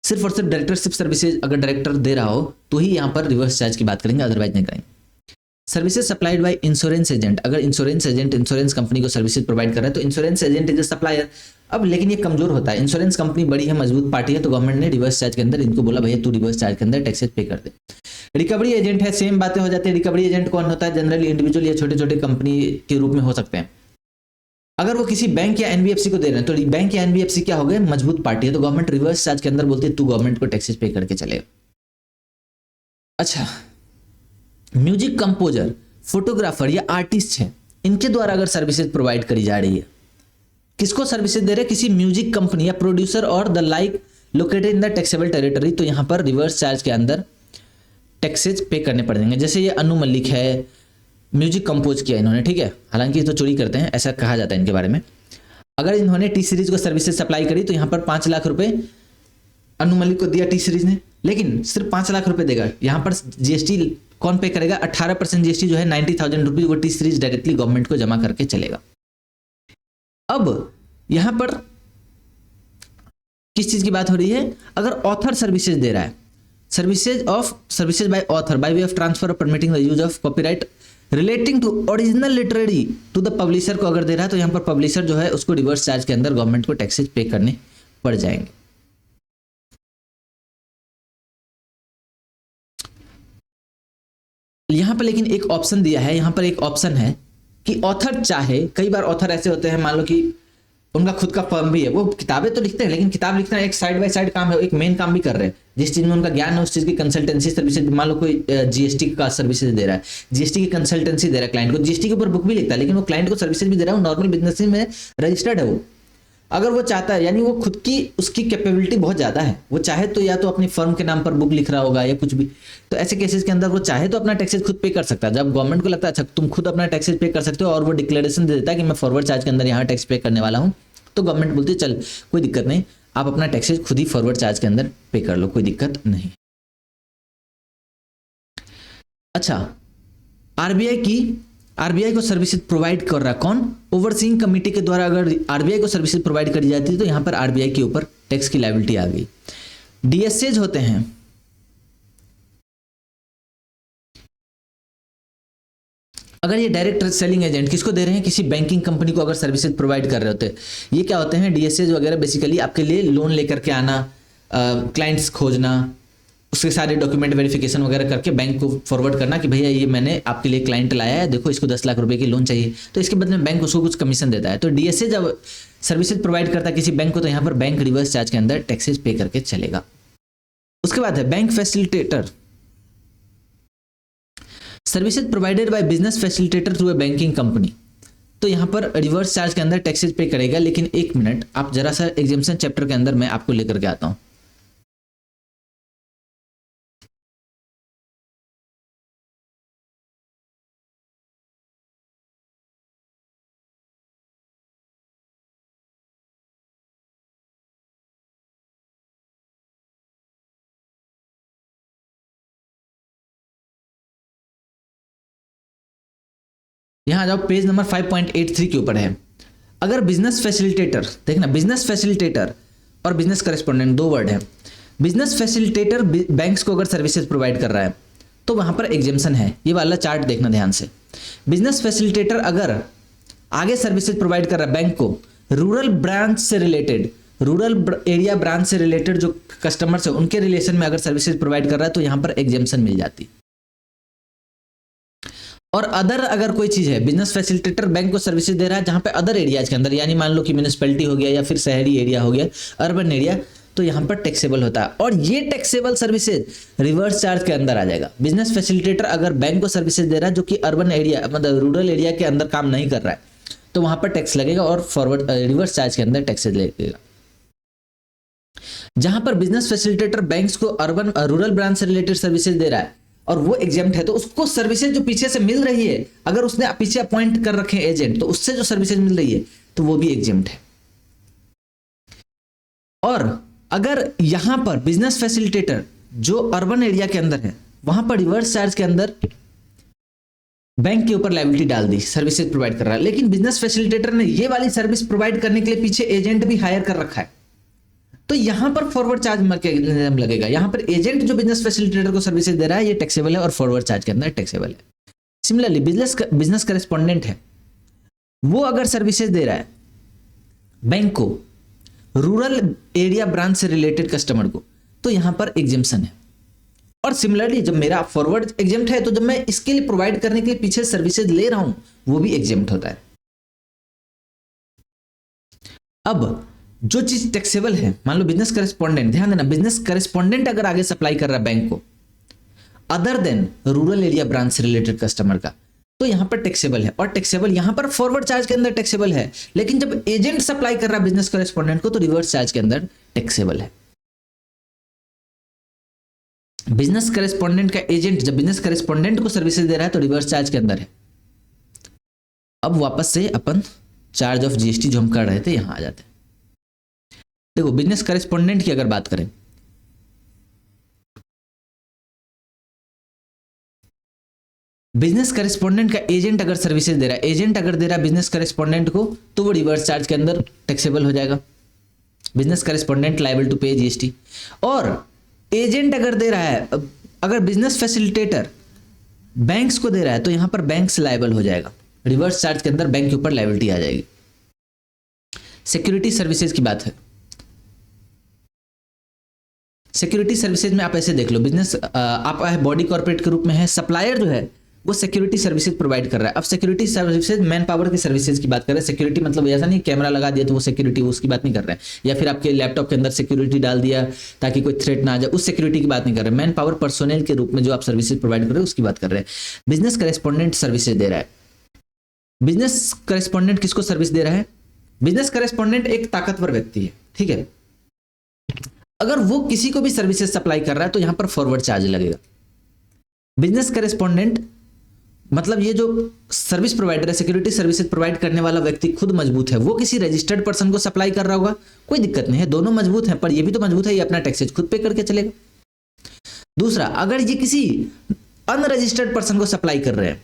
सिर्फ और सिर्फ डायरेक्टरशिप सर्विसेज अगर डायरेक्टर दे रहा हो तो ही यहाँ पर रिवर्स चार्ज की बात करेंगे, अदरवाइज नहीं करेंगे। Services supplied by insurance agent. अगर इंश्योरेंस एजेंट इंश्योरेंस कंपनी को सर्विसेज प्रोवाइड कर रहा है तो insurance agent is a supplier. अब लेकिन ये कमजोर होता है, इंश्योरेंस कंपनी बड़ी है, मजबूत पार्टी है, तो गवर्नमेंट ने रिवर्स चार्ज के अंदर इनको बोला भैया तू रिवर्स चार्ज के अंदर टैक्सेस पे कर दे। रिकवरी एजेंट है, सेम बातें हो जाती है। रिकवरी एजेंट कौन होता है? जनरली इंडिविजुअल या छोटे छोटे कंपनी के रूप में हो सकते हैं। अगर वो किसी बैंक या एनबीएफसी को दे रहे हैं तो बैंक या एनबीएफसी क्या हो गए? मजबूत पार्टी है, तो गवर्नमेंट रिवर्स चार्ज के अंदर बोलती है तू गवर्नमेंट को टैक्सेस पे करके चलेगा। अच्छा, म्यूजिक कंपोजर, फोटोग्राफर या आर्टिस्ट है, इनके द्वारा अगर सर्विसेज प्रोवाइड करी जा रही है, किसको सर्विसेज दे रहे हैं? किसी म्यूजिक कंपनी या प्रोड्यूसर और the like located in the taxable territory, तो यहां पर रिवर्स चार्ज के अंदर टैक्सेज पे करने पड़ेंगे। जैसे ये अनु मलिक है, म्यूजिक कंपोज किया इन्होंने, ठीक है, हालांकि ये तो चोरी करते हैं ऐसा कहा जाता है इनके बारे में। अगर इन्होंने टी सीरीज को सर्विसेज सप्लाई करी तो यहाँ पर 5 लाख रुपए अनु मलिक को दिया टी सीरीज ने, लेकिन सिर्फ 5 लाख रुपए देगा। यहाँ पर जीएसटी कौन पे करेगा? 18% जीएसटी जो है 90,000 रुपीज वो टी सीरीज डायरेक्टली गवर्नमेंट को जमा करके चलेगा। अब यहां पर किस चीज की बात हो रही है? अगर ऑथर सर्विसेज दे रहा है, services by author by way of transfer और permitting the use of copyright relating to original literary to the publisher को अगर दे रहा है तो यहां पर पब्लिशर जो है उसको रिवर्स चार्ज के अंदर गवर्नमेंट को टैक्सेस पे करने पड़ जाएंगे। यहां पर लेकिन एक ऑप्शन दिया है, यहां पर एक ऑप्शन है कि ऑथर चाहे, कई बार ऑथर ऐसे होते हैं मान लो कि उनका खुद का फर्म भी है, वो किताबें तो लिखते हैं लेकिन किताब लिखना एक साइड बाय साइड काम है, एक मेन काम भी कर रहे हैं। जिस चीज में उनका ज्ञान है उस चीज की कंसल्टेंसी सर्विसेज, मान लो कोई जीएसटी का सर्विसेज दे रहा है, जीएसटी की कंसल्टेंसी दे रहा है क्लाइंट को, जीएसटी के ऊपर बुक भी लिखता है लेकिन वो क्लाइंट को सर्विसेज भी दे रहा है, नॉर्मल बिजनेस में रजिस्टर्ड है वो। अगर वो चाहता है, यानी वो खुद की उसकी कैपेबिलिटी बहुत ज्यादा है, वो चाहे तो या तो अपनी फर्म के नाम पर बुक लिख रहा होगा या कुछ भी, तो ऐसे केसेस के अंदर वो चाहे तो अपना टैक्सेस खुद पे कर सकता है। जब गवर्नमेंट को लगता है अच्छा तुम खुद अपना टैक्सेस पे कर सकते हो और वो डिक्लेरेशन दे देता है कि मैं फॉरवर्ड चार्ज के अंदर यहाँ टैक्स पे करने वाला हूँ, तो गवर्नमेंट बोलती है चल कोई दिक्कत नहीं, आप अपना टैक्सेज खुद ही फॉरवर्ड चार्ज के अंदर पे कर लो, कोई दिक्कत नहीं। अच्छा, आरबीआई को सर्विसेज प्रोवाइड कर रहा कौन? ओवरसीइंग कमेटी के द्वारा अगर आरबीआई को सर्विसेज प्रोवाइड करी जाती है तो यहां पर आरबीआई के ऊपर टैक्स की लायबिलिटी आ गई। डीएसएज होते हैं, अगर ये डायरेक्ट सेलिंग एजेंट किसको दे रहे हैं? किसी बैंकिंग कंपनी को अगर सर्विसेज प्रोवाइड कर रहे होते हैं, ये क्या होते हैं? डीएसएज वगैरह बेसिकली आपके लिए लोन लेकर के आना, क्लाइंट्स खोजना, उसके सारे डॉक्यूमेंट वेरिफिकेशन वगैरह करके बैंक को फॉरवर्ड करना कि भैया ये मैंने आपके लिए क्लाइंट लाया है, देखो इसको 10 लाख रुपए की लोन चाहिए, तो इसके बदले में बैंक उसको कुछ कमीशन देता है। तो डीएसए जब सर्विसेज प्रोवाइड करता है किसी बैंक को, तो यहाँ पर बैंक रिवर्स चार्ज के अंदर टैक्सेस पे करके चलेगा। उसके बाद है bank facilitator, services provided by business facilitator through a banking company, तो यहाँ पर रिवर्स चार्ज के अंदर टैक्सेस पे करेगा। लेकिन एक मिनट, आप जरा सा एग्जाम्पशन चैप्टर के अंदर मैं आपको लेकर के आता हूँ। यहां जाओ, पेज नंबर 5.83 के ऊपर है। अगर बिजनेस फैसिलिटेटर, देखना बिजनेस फैसिलिटेटर और बिजनेस करेस्पोंडेंट दो वर्ड है। बिजनेस फैसिलिटेटर बैंक्स को अगर सर्विसेज प्रोवाइड कर रहा है तो वहां पर एग्जेम्पशन है, ये वाला चार्ट देखना ध्यान से। बिजनेस फैसिलिटेटर अगर आगे सर्विसेज प्रोवाइड कर रहा है बैंक को, रूरल ब्रांच से रिलेटेड, रूरल एरिया ब्रांच से रिलेटेड जो कस्टमर्स है उनके रिलेशन में अगर सर्विसेज प्रोवाइड कर रहा है तो यहां पर एग्जेम्पशन मिल जाती। और अदर अगर कोई चीज है, बिजनेस फैसिलिटेटर बैंक को सर्विसेज दे रहा है जहां पे अदर एरियाज के अंदर, यानी मान लो कि म्यूनिसिपैलिटी हो गया या फिर शहरी एरिया हो गया, अर्बन एरिया, तो यहां पर टैक्सेबल होता है। और ये टैक्सेबल सर्विसेज रिवर्स चार्ज के अंदर आ जाएगा। बिजनेस फैसिलिटेटर अगर बैंक को सर्विसेज दे रहा है जो कि अर्बन एरिया मतलब रूरल एरिया के अंदर काम नहीं कर रहा है, तो वहां पर टैक्स लगेगा और फॉरवर्ड रिवर्स चार्ज के अंदर टैक्सेज लगेगा। जहां पर बिजनेस फैसिलिटेटर बैंक्स को अर्बन रूरल ब्रांच से रिलेटेड सर्विसेज दे रहा है और वो एग्जेम्प्ट है, तो उसको सर्विसेज जो पीछे से मिल रही है, अगर उसने पीछे अपॉइंट कर रखे एजेंट, तो उससे जो सर्विसेज मिल रही है तो वो भी एग्जेम्प्ट है। और अगर यहां पर बिजनेस फैसिलिटेटर जो अर्बन एरिया के अंदर है, वहां पर रिवर्स चार्ज के अंदर बैंक के ऊपर लायबिलिटी डाल दी, सर्विसेज प्रोवाइड कर रहा है, लेकिन बिजनेस फैसिलिटेटर ने ये वाली सर्विस प्रोवाइड करने के लिए पीछे एजेंट भी हायर कर रखा है, तो यहां पर फॉरवर्ड चार्ज मैकेनिज्म लगेगा। यहां पर एजेंट जो बिजनेस फैसिलिटेटर को सर्विसेज दे रहा है ये टैक्सेबल है और फॉरवर्ड चार्ज के अंदर टैक्सेबल है। सिमिलरली बिजनेस करेस्पोंडेंट है, वो अगर सर्विसेज दे रहा है बैंक को रूरल एरिया ब्रांच से रिलेटेड कस्टमर को, तो यहां पर एग्जेम्पशन है। और सिमिलरली जब मेरा फॉरवर्ड एग्जेम्प्ट है, तो जब मैं इसके लिए प्रोवाइड करने के लिए पीछे सर्विसेज ले रहा हूं वो भी एग्जेम्प्ट होता है। अब जो चीज टैक्सेबल है, मान लो बिजनेस करेस्पोंडेंट, ध्यान देना बिजनेस करेस्पोंडेंट अगर आगे सप्लाई कर रहा है बैंक को other than rural area branch से रिलेटेड कस्टमर का, तो यहां पर टैक्सेबल है। और टैक्सेबल यहां पर फॉरवर्ड चार्ज के अंदर टैक्सेबल है, लेकिन जब एजेंट सप्लाई कर रहा है बिजनेस करेस्पोंडेंट को तो रिवर्स चार्ज के अंदर टैक्सेबल है। बिजनेस करेस्पोंडेंट का एजेंट जब बिजनेस करेस्पोंडेंट को सर्विसेज दे रहा है तो रिवर्स चार्ज के अंदर है। अब वापस से अपन चार्ज ऑफ जीएसटी जो हम कर रहे थे यहां आ जाते हैं। देखो बिजनेस करेस्पोंडेंट की अगर बात करें, बिजनेस करेस्पोंडेंट का एजेंट अगर सर्विसेज दे रहा है, एजेंट अगर दे रहा है बिजनेस करेस्पोंडेंट को, तो वो रिवर्स चार्ज के अंदर टैक्सेबल हो जाएगा। बिजनेस करेस्पोंडेंट लायबल टू पे जीएसटी। और एजेंट अगर दे रहा है, अगर बिजनेस फैसिलिटेटर बैंक्स को दे रहा है तो यहां पर बैंक्स लायबल हो जाएगा, रिवर्स चार्ज के अंदर बैंक के ऊपर लायबिलिटी आ जाएगी। सिक्योरिटी सर्विसेज की बात है, सिक्योरिटी सर्विसेज में आप ऐसे देख लो, बिजनेस आप बॉडी कॉर्पोरेट के रूप में है, सप्लायर जो है वो सिक्योरिटी सर्विसेज प्रोवाइड कर रहा है। अब सिक्योरिटी सर्विसेज मैन पावर की सर्विसेज की बात कर रहे हैं। सिक्योरिटी मतलब ऐसा नहीं कैमरा लगा दिया तो वो सिक्योरिटी, उसकी बात नहीं कर रहे हैं, या फिर आपके लैपटॉप के अंदर सिक्योरिटी डाल दिया ताकि कोई थ्रेट ना आ जाए, उस सिक्योरिटी की बात नहीं कर रहे हैं। मैन पावर पर्सोनल के रूप में जो आप सर्विसेज प्रोवाइड कर रहे हैं उसकी बात कर रहे हैं। बिजनेस करेस्पोंडेंट सर्विसेज दे रहा है। बिजनेस करेस्पोंडेंट किसको सर्विस दे रहा है? बिजनेस करेस्पोंडेंट एक ताकतवर व्यक्ति है, ठीक है, अगर वो किसी को भी सर्विसेज सप्लाई कर रहा है तो यहां पर फॉरवर्ड चार्ज लगेगा। बिजनेस करेस्पोंडेंट मतलब ये जो सर्विस प्रोवाइडर है, सिक्योरिटी सर्विसेज प्रोवाइड करने वाला व्यक्ति खुद मजबूत है, वो किसी रजिस्टर्ड पर्सन को सप्लाई कर रहा होगा, कोई दिक्कत नहीं है, दोनों मजबूत हैं, पर ये भी तो मजबूत है, ये अपना टैक्सेज खुद पे करके चलेगा। दूसरा, अगर ये किसी अनरजिस्टर्ड पर्सन को सप्लाई कर रहे हैं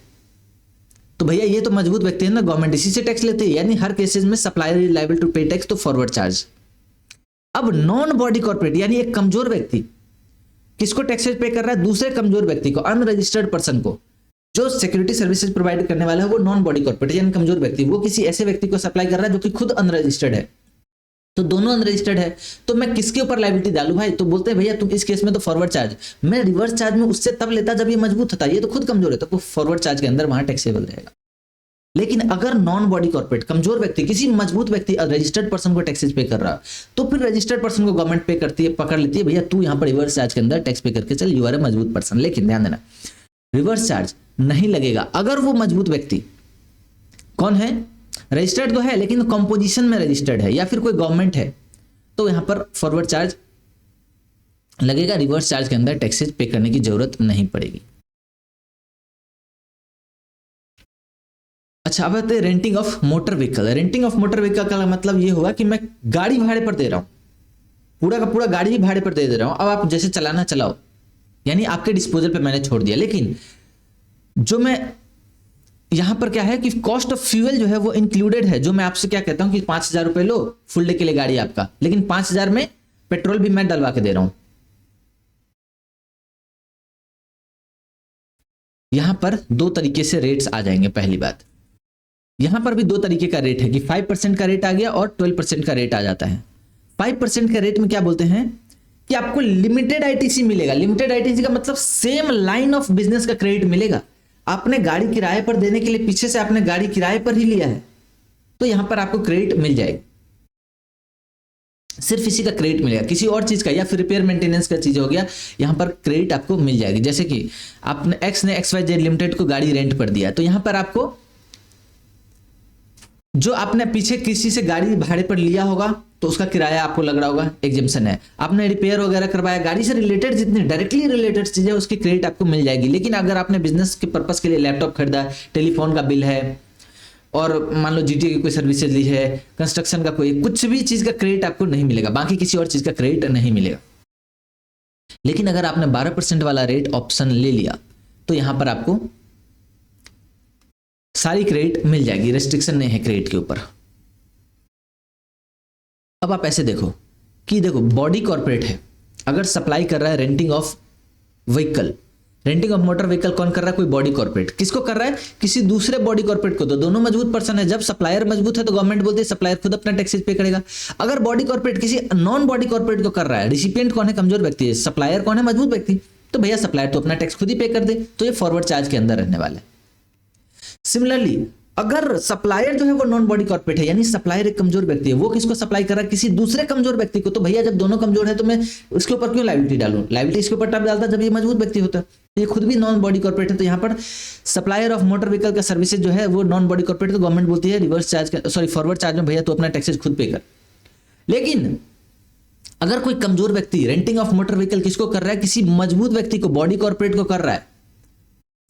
तो भैया ये तो मजबूत व्यक्ति है ना, गवर्नमेंट इसी से टैक्स लेते हैं, यानी हर केसेस में सप्लायर इज लायबल टू पे टैक्स, तो फॉरवर्ड चार्ज। अब नॉन बॉडी कॉर्पोरेट यानी एक कमजोर व्यक्ति किसको टैक्सेस पे कर रहा है? दूसरे कमजोर व्यक्ति को, अनरजिस्टर्ड पर्सन को। जो सिक्योरिटी सर्विसेज प्रोवाइड करने वाला है वो नॉन बॉडी कॉर्पोरेट यानी कमजोर व्यक्ति, वो किसी ऐसे व्यक्ति को सप्लाई कर रहा है जो कि खुद अनरजिस्टर्ड है, तो दोनों अनरजिस्टर्ड है, तो मैं किसके ऊपर लायबिलिटी डालूं भाई? तो बोलते हैं भैया तुम इस केस में तो फॉरवर्ड चार्ज, मैं रिवर्स चार्ज में उससे तब लेता जब ये मजबूत होता, ये तो खुद कमजोर है, तो वो फॉरवर्ड चार्ज के अंदर वहां टैक्सेबल रहेगा। लेकिन अगर नॉन बॉडी कॉर्पोरेट कमजोर व्यक्ति किसी मजबूत व्यक्ति रजिस्टर्ड पर्सन को टैक्सेस पे कर रहा, तो फिर रजिस्टर्ड पर्सन को गवर्नमेंट पे करती है, पकड़ लेती है, भैया तू यहाँ पर रिवर्स चार्ज के अंदर टैक्स पे करके चल, यू आर ए मजबूत पर्सन। लेकिन ध्यान देना, रिवर्स चार्ज नहीं लगेगा अगर वो मजबूत व्यक्ति कौन है? रजिस्टर्ड तो है लेकिन कंपोजिशन में रजिस्टर्ड है या फिर कोई गवर्नमेंट है, तो यहां पर फॉरवर्ड चार्ज लगेगा, रिवर्स चार्ज के अंदर टैक्सेस पे करने की जरूरत नहीं पड़ेगी। अच्छा, अब आते हैं renting of motor vehicle. Renting of motor vehicle का मतलब ये हुआ कि मैं गाड़ी भाड़े पर दे रहा हूं, पूरा का पूरा गाड़ी ही भाड़े पर दे रहा हूं, अब आप जैसे चलाना चलाओ, यानी आपके डिस्पोजल पे मैंने छोड़ दिया। लेकिन जो मैं यहां पर क्या है कि कॉस्ट ऑफ फ्यूल जो है वो इंक्लूडेड है, जो मैं आपसे क्या कहता हूं कि 5,000 रुपए लो फुल डे के लिए गाड़ी आपका, लेकिन 5,000 में पेट्रोल भी मैं डलवा के दे रहा हूं। यहां पर दो तरीके से रेट्स आ जाएंगे। पहली बात, यहां पर भी दो तरीके का रेट है कि 5% का रेट आ गया और 12% का रेट आ जाता है। 5% का रेट में क्या बोलते हैं कि आपको लिमिटेड आईटीसी मिलेगा। लिमिटेड आईटीसी का मतलब सेम लाइन ऑफ बिजनेस का क्रेडिट मिलेगा। आपने गाड़ी किराए पर देने के लिए पीछे से आपने गाड़ी किराए पर ही लिया है, तो यहां पर आपको क्रेडिट मिल जाएगा, सिर्फ इसी का क्रेडिट मिलेगा, किसी और चीज का या फिर रिपेयर मेंटेनेंस का चीज हो गया, यहां पर क्रेडिट आपको मिल जाएगी। जैसे कि आपने एक्स ने XYZ लिमिटेड को गाड़ी रेंट पर दिया, तो यहां पर आपको जो आपने पीछे किसी से गाड़ी भाड़े पर लिया होगा तो उसका किराया आपको लग रहा होगा, एग्जेम्पशन है। आपने रिपेयर वगैरह करवाया, गाड़ी से रिलेटेड जितनी डायरेक्टली रिलेटेड चीजें उसकी क्रेडिट आपको मिल जाएगी। लेकिन अगर आपने बिजनेस के पर्पस के लिए लैपटॉप खरीदा, टेलीफोन का बिल है, और मान लो जीटी की कोई सर्विसेज ली है, कंस्ट्रक्शन का कोई कुछ भी चीज का क्रेडिट आपको नहीं मिलेगा, बाकी किसी और चीज का क्रेडिट नहीं मिलेगा। लेकिन अगर आपने 12% वाला रेट ऑप्शन ले लिया तो यहां पर आपको सारी क्रेडिट मिल जाएगी, रेस्ट्रिक्शन नहीं है क्रेडिट के ऊपर। अब आप ऐसे देखो कि देखो बॉडी कॉर्पोरेट है, अगर सप्लाई कर रहा है renting of vehicle, renting of motor vehicle कौन कर रहा है? कोई बॉडी कॉर्पोरेट। किसको कर रहा है? किसी दूसरे बॉडी कॉर्पोरेट को। तो दोनों मजबूत पर्सन है। जब सप्लायर मजबूत है तो गवर्नमेंट बोलती है सप्लायर खुद अपना टैक्सेस पे करेगा। अगर बॉडी कॉर्पोरेट किसी नॉन बॉडी कॉर्पोरेट को कर रहा है, रिसिपिएंट कौन है? कमजोर व्यक्ति है, सप्लायर कौन है? मजबूत व्यक्ति। तो भैया सप्लायर तो अपना टैक्स खुद ही पे कर दे, तो ये फॉरवर्ड चार्ज के अंदर रहने वाला है। सिमिलरली अगर सप्लायर जो है वो नॉन बॉडी कॉर्पोरेट है, यानी सप्लायर एक कमजोर व्यक्ति है, वो किसको सप्लाई कर रहा है? किसी दूसरे कमजोर व्यक्ति को। तो भैया जब दोनों कमजोर है तो मैं उसके ऊपर क्यों लायबिलिटी डालूं? लायबिलिटी इसके ऊपर तब डालता जब ये मजबूत व्यक्ति होता है। ये खुद भी नॉन बॉडी कॉर्पोरेट है, तो यहाँ पर सप्लायर ऑफ मोटर व्हीकल का सर्विसेज जो है वो नॉन बॉडी कॉर्पोरेट, तो गवर्नमेंट बोलती है reverse charge sorry forward charge में भैया तो अपना टैक्सेज खुद पे कर। लेकिन अगर कोई कमजोर व्यक्ति रेंटिंग ऑफ मोटर व्हीकल किसको कर रहा है? किसी मजबूत व्यक्ति को, बॉडी कॉर्पोरेट को कर रहा है,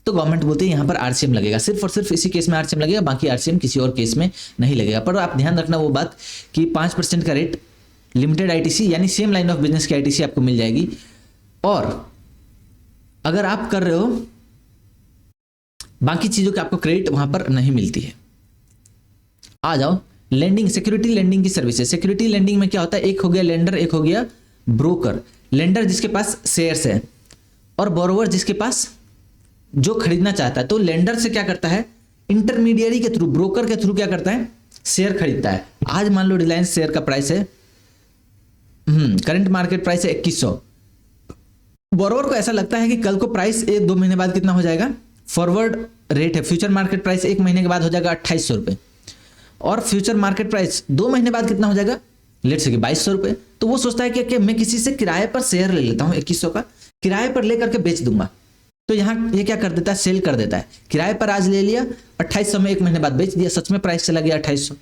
तो गवर्नमेंट बोलते हैं यहां पर आरसीएम लगेगा। सिर्फ और सिर्फ इसी केस में आरसीएम लगेगा, बाकी आरसीएम किसी और केस में नहीं लगेगा। पर आप ध्यान रखना वो बात कि 5% का रेट लिमिटेड आईटीसी यानी सेम लाइन ऑफ बिजनेस की आईटीसी आपको मिल जाएगी। और अगर आप कर रहे हो बाकी चीजों की आपको क्रेडिट वहां पर नहीं मिलती है। आ जाओ लेंडिंग, सिक्योरिटी लेंडिंग की सर्विसेज। सिक्योरिटी लेंडिंग में क्या होता है? एक हो गया लेंडर, एक हो गया ब्रोकर। लेंडर जिसके पास शेयर्स है और बोरोवर जिसके पास जो खरीदना चाहता है। तो लेंडर से क्या करता है? इंटरमीडियरी के थ्रू, ब्रोकर के थ्रू क्या करता है? शेयर खरीदता है। आज मान लो रिलायंस शेयर का प्राइस है करंट मार्केट प्राइस है 2100। बोरोवर को ऐसा लगता है कि कल को प्राइस 1-2 महीने बाद कितना हो जाएगा? फॉरवर्ड रेट है, फ्यूचर मार्केट प्राइस 1 महीने के बाद हो जाएगा 2800 रुपए, और फ्यूचर मार्केट प्राइस 2 महीने बाद कितना हो जाएगा? लेट्स से 2200 रुपए। तो वो सोचता है कि मैं किसी से किराए पर शेयर ले लेता हूं 2100 का, किराए पर लेकर के बेच दूंगा। तो यहां ये क्या कर देता है? सेल कर देता है। किराए पर आज ले लिया, 2800 में 1 महीने बाद बेच दिया, सच में प्राइस चला गया 2800।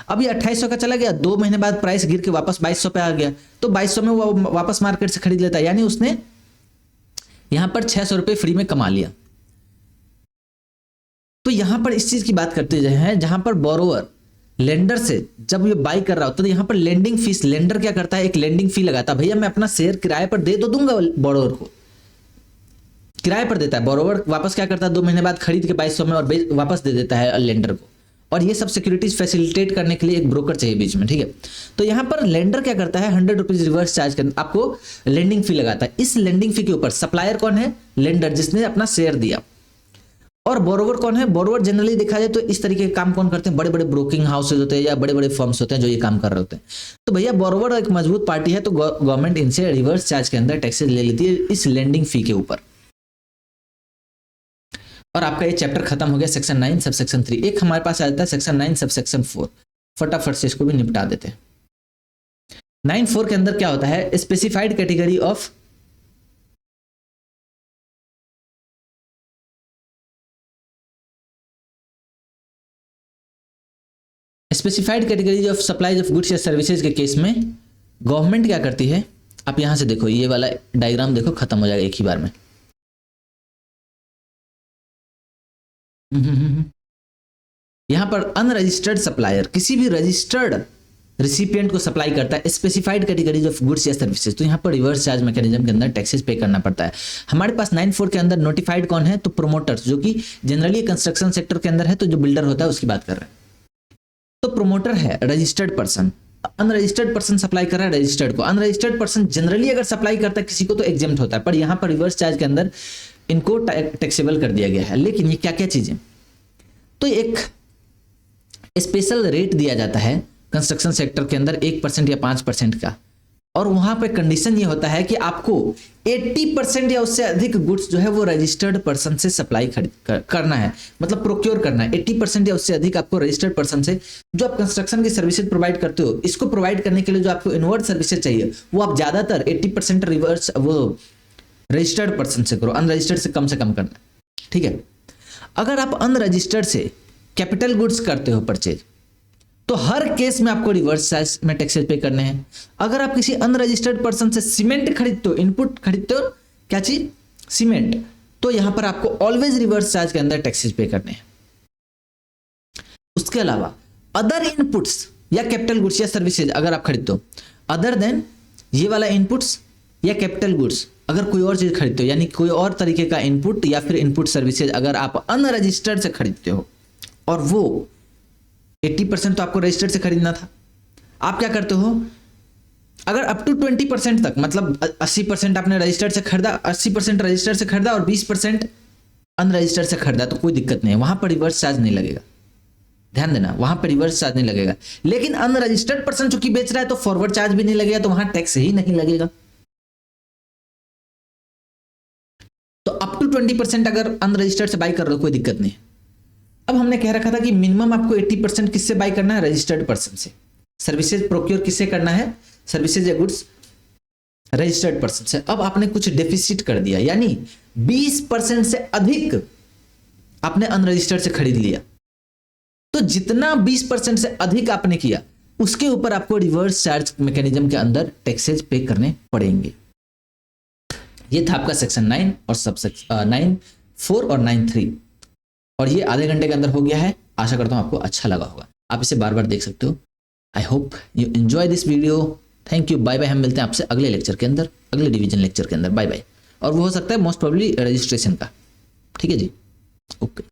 अब ये 2800 का चला गया, 2 महीने बाद प्राइस गिर के वापस 2200 पे आ गया, तो 2200 में वो वापस मार्केट से खरीद लेता है, यानी उसने यहां पर 600 रुपए फ्री में कमा लिया। तो यहाँ पर इस चीज की बात करते हैं जहां पर बोरोवर लेंडर से जब ये बाई कर रहा होता है तो यहाँ पर लेंडिंग फीस, लेंडर क्या करता है, एक लेंडिंग फी लगाता है। भैया मैं अपना शेयर किराए पर दे तो दूंगा, बोरोवर को किराए पर देता है, बोरोवर वापस क्या करता है 2 महीने बाद खरीद के 2200 में और वापस दे देता है लेंडर को। और ये सब सिक्योरिटीज फैसिलिटेट करने के लिए एक ब्रोकर चाहिए बीच में, ठीक है। तो यहाँ पर लेंडर क्या करता है, 100 रुपीज रिवर्स चार्ज कर आपको लेंडिंग फी लगाता है। इस लेंडिंग फी के ऊपर सप्लायर कौन है, लेंडर, जिसने अपना शेयर दिया। और बोरोवर कौन है, बोरोवर जनरली देखा जाए तो इस तरीके के काम कौन करते हैं, बड़े बड़े ब्रोकिंग हाउसेज होते हैं या बड़े बड़े फर्म्स होते हैं जो ये काम कर रहे होते हैं। तो भैया बोरोवर एक मजबूत पार्टी है, तो गवर्नमेंट इनसे रिवर्स चार्ज के अंदर टैक्सेस ले लेती है इस लेंडिंग फी के ऊपर। और आपका ये चैप्टर खत्म हो गया सेक्शन 9 सब सेक्शन 3। एक हमारे पास आ जाता है सेक्शन 9 सब सेक्शन 4। फटाफट से इसको भी निपटा देते हैं। 9(4) के अंदर क्या होता है, specified category of supplies of goods या सर्विसेज के केस में गवर्नमेंट क्या करती है। आप यहां से देखो, ये वाला डायग्राम देखो, खत्म हो जाएगा एक ही बार में। यहां पर अनरजिस्टर्ड सप्लायर किसी भी रजिस्टर्ड रिसिपिएंट को सप्लाई करता है स्पेसिफाइड कैटेगरीज ऑफ गुड्स या सर्विसेज, तो यहाँ पर रिवर्स चार्ज मैकेनिज्म के अंदर टैक्सेस पे करना पड़ता है। हमारे पास 9(4) के अंदर नोटिफाइड कौन है, तो प्रोमोटर्स, जो कि जनरली कंस्ट्रक्शन सेक्टर के अंदर है, तो जो बिल्डर होता है उसकी बात कर रहे हैं। तो प्रोमोटर है registered person, unregistered person supply कर रहा है रजिस्टर्ड को। अनरजिस्टर्ड पर्सन जनरली अगर सप्लाई करता है किसी को तो एग्जेम्प्ट होता है, पर यहाँ पर रिवर्स चार्ज के अंदर इनको टैक्सेबल कर दिया गया है। लेकिन ये क्या क्या चीजें, तो एक स्पेशल रेट दिया जाता है कंस्ट्रक्शन सेक्टर के अंदर 1% या 5% का, और वहां पे कंडीशन ये होता है कि आपको 80% या उससे अधिक गुड्स जो है वो रजिस्टर्ड पर्सन से सप्लाई करना है, मतलब प्रोक्योर करना है। 80% या उससे अधिक आपको रजिस्टर्ड पर्सन से, जो आप कंस्ट्रक्शन की सर्विसेज प्रोवाइड करते हो, इसको प्रोवाइड करने के लिए जो आपको इनवर्ड सर्विसेज चाहिए वो आप ज्यादातर 80% रिवर्स वो रजिस्टर्ड पर्सन से करो, अनरजिस्टर्ड से कम करना, ठीक है। अगर आप अनरजिस्टर्ड से कैपिटल गुड्स करते हो परचेज, तो हर केस में आपको रिवर्स चार्ज में टैक्सेस पे करने हैं। अगर आप किसी अनरजिस्टर्ड पर्सन से सीमेंट खरीदते हो, इनपुट खरीदते हो, क्या चीज, सीमेंट, तो यहां पर आपको ऑलवेज रिवर्स चार्ज के अंदर टैक्सेस पे करने हैं। उसके अलावा अदर इनपुट्स या कैपिटल गुड्स या सर्विसेज अगर आप खरीदते हो, अदर देन ये वाला इनपुट्स या कैपिटल गुड्स, अगर कोई और चीज खरीदते हो, यानी कोई और तरीके का इनपुट या फिर इनपुट सर्विसेज अगर आप अनरजिस्टर्ड से खरीदते हो, और वो 80% तो आपको रजिस्टर्ड से खरीदना था, आप क्या करते हो, अगर अप टू 20% तक, मतलब 80% आपने रजिस्टर्ड से खरीदा, 80% रजिस्टर्ड से खरीदा और 20% अनरजिस्टर्ड से खरीदा, तो कोई दिक्कत नहीं है, वहां पर रिवर्स चार्ज नहीं लगेगा। ध्यान देना, वहां पर रिवर्स चार्ज नहीं लगेगा। लेकिन अनरजिस्टर्ड पर्सन चूंकि बेच रहा है तो फॉरवर्ड चार्ज भी नहीं लगेगा, तो वहां टैक्स ही नहीं लगेगा। तो अप टू 20% अगर अनरजिस्टर्ड से बाई कर रहे हो कोई दिक्कत नहीं है। अब हमने कह रखा था कि मिनिमम आपको 80% किससे बाई करना है, रजिस्टर्ड पर्सन से। सर्विसेज प्रोक्योर किससे करना है, सर्विसेज या गुड्स रजिस्टर्ड पर्सन से। अब आपने कुछ डेफिसिट कर दिया, यानी 20% से अधिक आपने अनरजिस्टर्ड से खरीद लिया, तो जितना 20% से अधिक आपने किया उसके ऊपर आपको रिवर्स चार्ज मैकेनिज्म के अंदर टैक्सेज पे करने पड़ेंगे। ये था आपका सेक्शन 9 और सब 9(4) और 9(3), और ये आधे घंटे के अंदर हो गया है। आशा करता हूं आपको अच्छा लगा होगा, आप इसे बार बार देख सकते हो। I hope you enjoy this video. Thank you, bye bye. हम मिलते हैं आपसे अगले लेक्चर के अंदर, अगले डिवीजन लेक्चर के अंदर। Bye bye. और वो हो सकता है मोस्ट प्रोबेबली रजिस्ट्रेशन का, ठीक है जी, ओके।